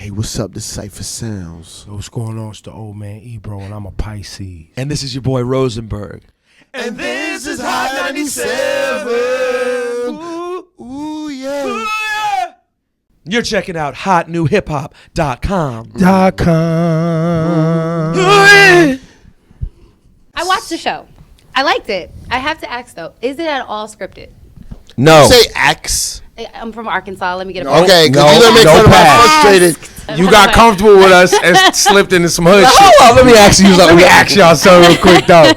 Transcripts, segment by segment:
Hey, what's up? This is Cypher Sounds. What's going on? It's the old man Ebro, and I'm a Pisces. And this is your boy Rosenberg. And this is Hot 97. Ooh, yeah. Ooh, yeah. You're checking out HotNewHipHop.com. I watched the show. I liked it. I have to ask though, is it at all scripted? No. Say X. I'm from Arkansas. Let me get a Okay, because No, you're going to make no fun of my pass. frustrated. You got comfortable with us and slipped into some hood shit. Hold on, let me ask you something. Let me ask y'all something real quick, though.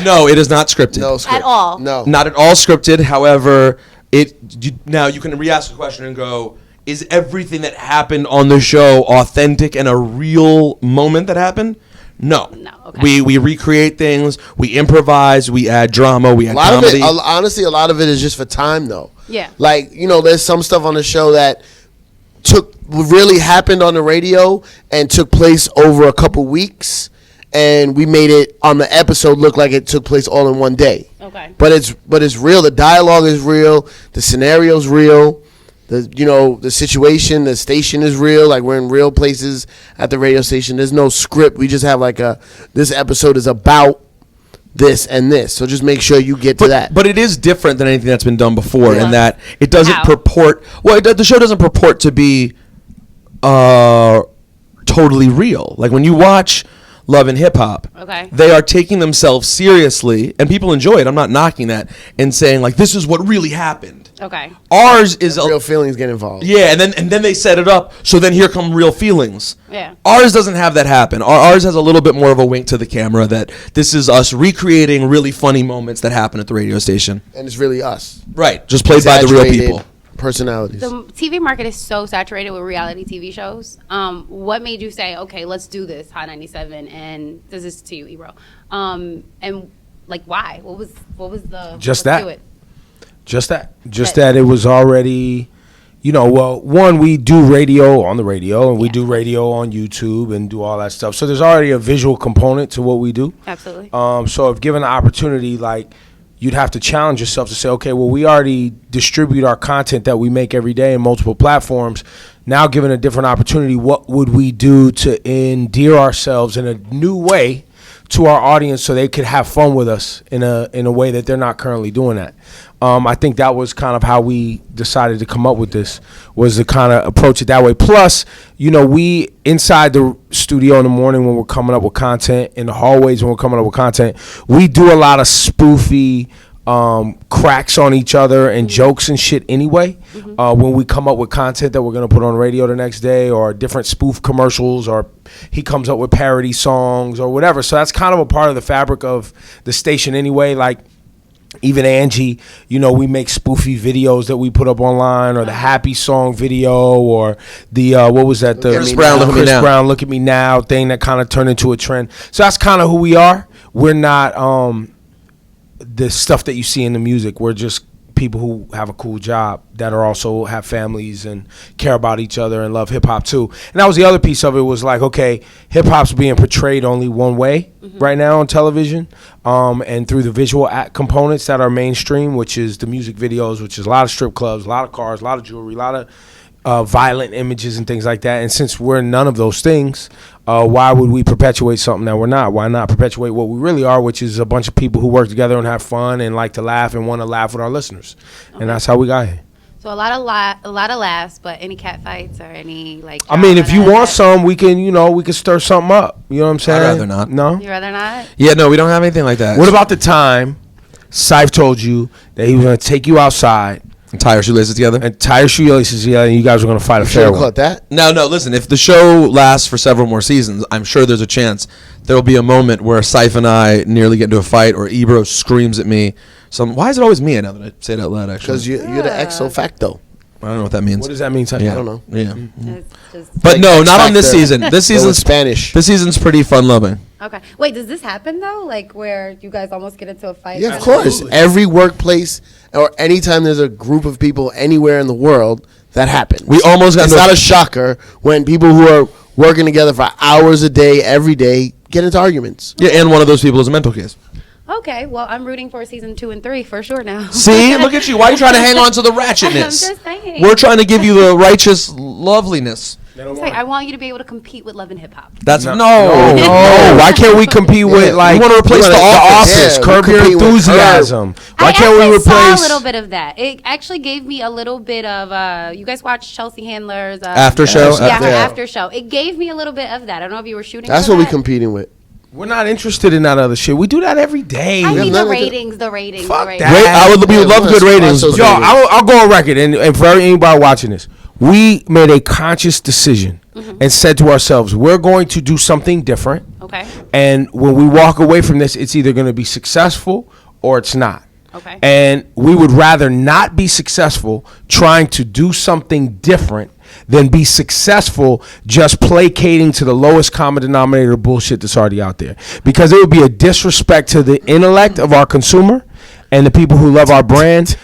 No, it is not scripted. No script. At all. No. Not at all scripted. However, now you can re-ask the question and go, is everything that happened on the show authentic and a real moment that happened? No. No, okay. We recreate things. We improvise. We add drama. We add A lot comedy. of it, honestly, a lot of it is just for time, though. Yeah. Like, there's some stuff on the show that really happened on the radio and took place over a couple weeks, and we made it on the episode look like it took place all in one day. Okay. But it's real. The dialogue is real. The scenario's real. The situation, the station is real. Like, we're in real places at the radio station. There's no script. We just have this episode is about this and this. So just make sure you get to that. But it is different than anything that's been done before in Yeah. that it doesn't How? purport. Well, the show doesn't purport to be totally real. Like when you watch Love and Hip Hop, Okay. they are taking themselves seriously, and people enjoy it. I'm not knocking that and saying like this is what really happened. Okay. Ours is Real feelings get involved. yeah, and then they set it up. So then here come real feelings. Yeah. Ours doesn't have that happen. Ours has a little bit more of a wink to the camera that this is us recreating really funny moments that happen at the radio station. And it's really us. Right, just played by the real Exaggerated people. personalities. The TV market is so saturated with reality TV shows. What made you say, okay, let's do this, Hot 97, and this is to you, Ebro. And like, why? What was the Just let's that. do it? Just that it was already, one, we do radio on the radio, and we Yeah. do radio on YouTube and do all that stuff. So there's already a visual component to what we do. Absolutely. So if given the opportunity, like, you'd have to challenge yourself to say, okay, well, we already distribute our content that we make every day in multiple platforms. Now, given a different opportunity, what would we do to endear ourselves in a new way to our audience so they could have fun with us in a way that they're not currently doing that? I think that was kind of how we decided to come up with this, was to kind of approach it that way. Plus, we inside the studio in the morning when we're coming up with content, in the hallways when we're coming up with content, we do a lot of spoofy cracks on each other and jokes and shit anyway. When we come up with content that we're going to put on radio the next day, or different spoof commercials, or he comes up with parody songs or whatever. So that's kind of a part of the fabric of the station anyway. Like, even Angie, we make spoofy videos that we put up online, or the Happy Song video, or the what was that? The Chris Brown, Look at Me Now. Brown, Look at Me Now thing that kind of turned into a trend. So that's kind of who we are. We're not the stuff that you see in the music. We're just people who have a cool job that are also have families and care about each other and love hip hop too. And that was the other piece of it, was like, okay, hip hop's being portrayed only one way right now on television, and through the visual components that are mainstream, which is the music videos, which is a lot of strip clubs, a lot of cars, a lot of jewelry, a lot of violent images and things like that. And since we're none of those things, why would we perpetuate something that we're not? Why not perpetuate what we really are, which is a bunch of people who work together and have fun and like to laugh and want to laugh with our listeners. Okay. And that's how we got here. So a lot of laughs, but any cat fights or any like. I mean, if you want some, we can, we can stir something up. You know what I'm saying? I'd rather not. No? You'd rather not? Yeah, no, we don't have anything like that. What about the time Syph told you that he was going to take you outside and tie our shoelaces together? and tie your shoelaces together, and you guys were going to fight a fair Sure, one? caught that. No, listen, if the show lasts for several more seasons, I'm sure there's a chance there'll be a moment where Syph and I nearly get into a fight, or Ebro screams at me. Why is it always me now that I say it out loud, actually? Because you're the exo facto. I don't know what that means. What does that mean, Syph? Yeah. I don't know. Yeah. It's just, But no, not on this Factor. season. This So season's it's Spanish. This season's pretty fun-loving. okay. Wait, does this happen though? Like where you guys almost get into a fight? Yeah, of course. Every workplace or anytime there's a group of people anywhere in the world, that happens. We almost got It's into not a shocker when people who are working together for hours a day, every day, get into arguments. Yeah, and one of those people is a mental case. Okay, well, I'm rooting for season 2 and 3 for sure now. See, look at you. Why are you trying to hang on to the ratchetness? I'm just saying. We're trying to give you the righteous loveliness. It's like, I want you to be able to compete with Love and Hip Hop. That's no. Why can't we compete with like? You want to replace the Office? Yeah, Curb we Your compete with Enthusiasm. Why can't we I saw replace? a little bit of that. It actually gave me a little bit of. You guys watched Chelsea Handler's After show? Yeah, her Yeah. after show. It gave me a little bit of that. I don't know if you were shooting. That's for what we that. competing with. We're not interested in that other shit. We do that every day. I mean none the of it. ratings. Fuck The ratings. that. We would love Yeah, good ratings. those Yo, ratings. I'll go on record, and for anybody watching this, we made a conscious decision and said to ourselves, we're going to do something different. Okay. And when we walk away from this, it's either going to be successful or it's not. Okay. And we would rather not be successful trying to do something different than be successful just placating to the lowest common denominator bullshit that's already out there. Because it would be a disrespect to the intellect of our consumer and the people who love our brand.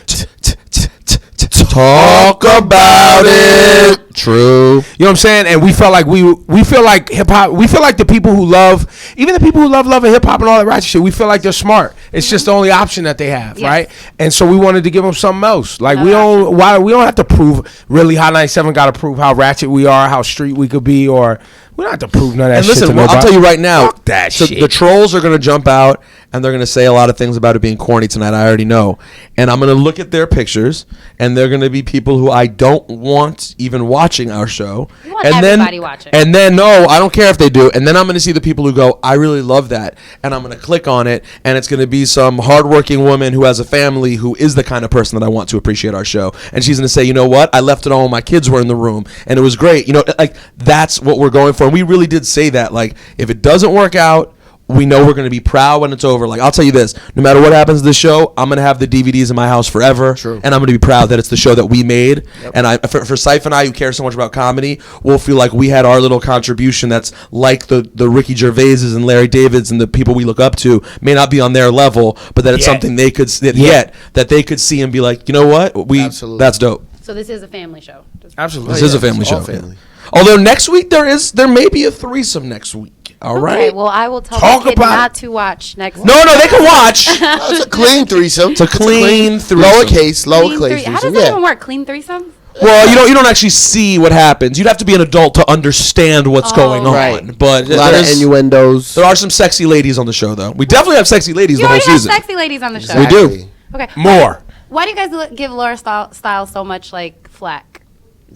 Talk about it. True. You know what I'm saying? And we felt like we feel like hip hop. We feel like the people who love, even the people who love hip hop and all that ratchet shit. We feel like they're smart. It's just the only option that they have, Yes. right? And so we wanted to give them something else. Like we don't have to prove really. Hot 97 got to prove how ratchet we are, how street we could be, or we don't have to prove none of that And shit. listen, to well, I'll nobody. tell you right now, Fuck that so shit. the trolls are going to jump out and they're going to say a lot of things about it being corny tonight. I already know. And I'm going to look at their pictures, and they're going to be people who I don't want even watching our show. You want and everybody then, watching. And then, no, I don't care if they do. And then I'm going to see the people who go, I really love that. And I'm going to click on it, and it's going to be some hardworking woman who has a family who is the kind of person that I want to appreciate our show. And she's going to say, you know what? I left it on when my kids were in the room, and it was great. You know, like, that's what we're going for. And we really did say that. Like, if it doesn't work out, we know we're going to be proud when it's over. Like, I'll tell you this, no matter what happens to this show, I'm going to have the DVDs in my house forever. True. And I'm going to be proud that it's the show that we made. Yep. And for Syph and I, who care so much about comedy, we'll feel like we had our little contribution that's like the Ricky Gervaises and Larry Davids and the people we look up to may not be on their level, but that it's something they could that they could see and be like, you know what? Absolutely. That's dope. So this is a family show. Absolutely. This is a family it's all show. family. Although next week there may be a threesome next week. All right. Okay, well, I will tell Talk the kid about not it. to watch next week. No, they can watch. It's a clean threesome. It's a clean threesome. Lowercase Clean threesome. How does that even work? Clean threesome? Well, you don't actually see what happens. You'd have to be an adult to understand what's going on. Right. But A lot of innuendos. there are some sexy ladies on the show, though. We definitely have sexy ladies You the whole already have season. sexy ladies on the show. We do. Exactly. Okay. More. Why do you guys give Laura Style so much like flack?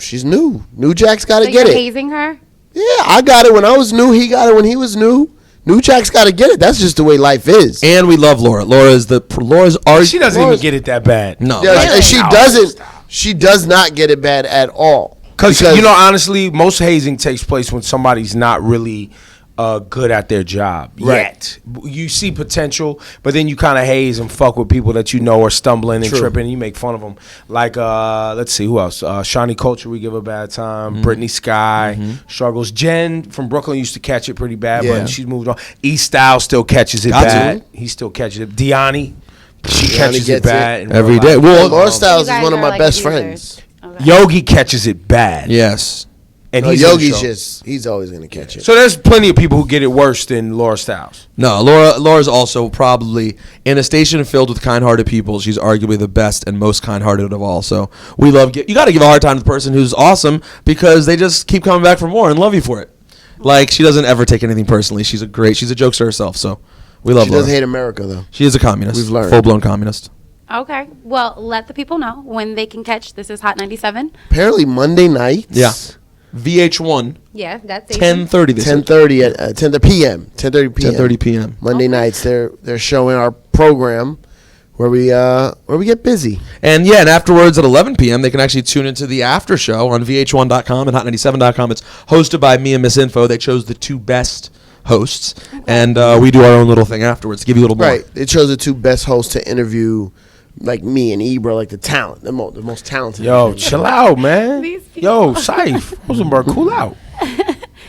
She's new. New Jack's got to So get you're it. hazing her? Yeah, I got it when I was new. He got it when he was new. New Jack's got to get it. That's just the way life is. And we love Laura. Laura's our. She doesn't even get it that bad. No. Yeah, Like, and she No, doesn't. stop. She does not get it bad at all. Because you know, honestly, most hazing takes place when somebody's not really good at their job yet. You see potential, but then you kind of haze and fuck with people that you know are stumbling and tripping, and you make fun of them. Like, let's see, who else? Shawnee Culture, we give a bad time. Brittany Sky struggles. Jen from Brooklyn used to catch it pretty bad, Yeah. but she's moved on. E Style still catches it Got to. bad. He still catches it. Deani, she catches it gets bad it. in Every real day. life. Well, Laura Styles You is guys one of are, my like, best abusers. friends. Okay. Yogi catches it bad. yes. And No, he's on the Yogi's show. he's always going to catch it. So there's plenty of people who get it worse than Laura Styles. No, Laura's also probably in a station filled with kind-hearted people. She's arguably the best and most kind-hearted of all. So we love. You got to give a hard time to the person who's awesome because they just keep coming back for more and love you for it. Like, she doesn't ever take anything personally. She's a jokester herself. So we love She Laura. does hate America, though. She is a communist. We've learned. Full-blown communist. Okay. Well, let the people know when they can catch This Is Hot 97. Apparently Monday nights. Yeah. VH1, Yeah, that's 10:30. 10:30 at 10 p.m. 10:30 p.m. 10:30 p.m. Monday nights. They're showing our program where we get busy. And afterwards at 11 p.m. they can actually tune into the after show on VH1.com and Hot97.com. It's hosted by me and Miss Info. They chose the two best hosts, and we do our own little thing afterwards to give you a little more. Right. They chose the two best hosts to interview, like me and Ebro, like the most talented. Yo, chill out, man. These people. Yo, Syph, Rosenberg, cool out.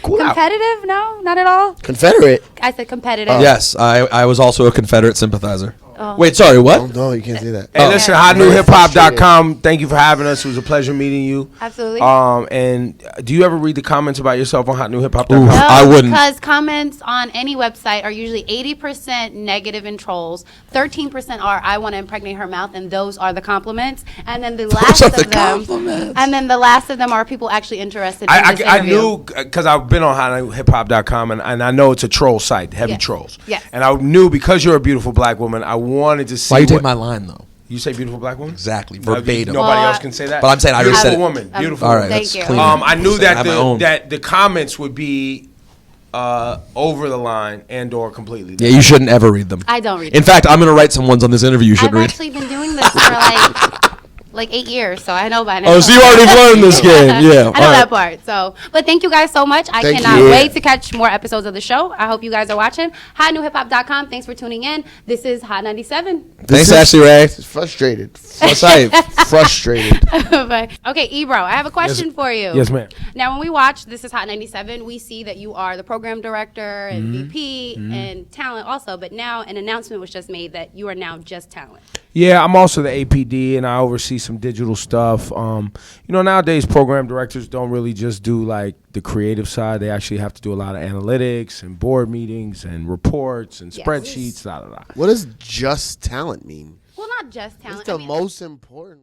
Cool out. Competitive? No, not at all. Confederate. I said competitive. Yes, I was also a Confederate sympathizer. Wait, sorry, Oh, what? no, you can't say that. Hey, listen, HotNewHipHop.com. Thank you for having us. It was a pleasure meeting you. Absolutely. And do you ever read the comments about yourself on HotNewHipHop.com? Oof. I wouldn't. Because comments on any website are usually 80% negative and trolls. 13% are I want to impregnate her mouth, and those are the compliments. And then the last are of the them, compliments. and then the last of them are people actually interested in this I interview. knew because I've been on HotNewHipHop.com and I know it's a troll site, heavy Yes. trolls. Yes. And I knew because you're a beautiful black woman, I wanted to see. Why you take what- my line though? You say beautiful black woman? Exactly, No, verbatim. Nobody Well, else can say that. But I'm saying I already beautiful said it. woman. Beautiful. All right, woman. that's Thank you. clean. I knew I that have my own. that the comments would be over the line and or completely. Yeah, you shouldn't ever read them. I don't read In fact, I'm going to write some ones on this interview you should I've read. actually been doing this for like 8 years, so I know by now. Oh, so you already learned this game. Yeah. I know All that right. part. So, but thank you guys so much. I Thank cannot you. wait to catch more episodes of the show. I hope you guys are watching. HotNewHipHop.com. Thanks for tuning in. This is Hot 97. Thanks, Ashley Ray. It's frustrated. What's up? Frustrated. But- okay, Ebro, I have a question for you. Yes, ma'am. Now, when we watch This is Hot 97, we see that you are the program director and VP and talent also. But now an announcement was just made that you are now just talent. Yeah, I'm also the APD and I oversee some digital stuff. Nowadays program directors don't really just do like the creative side. They actually have to do a lot of analytics and board meetings and reports and Yes. spreadsheets. What does just talent mean? Well, not just talent. What's the most important?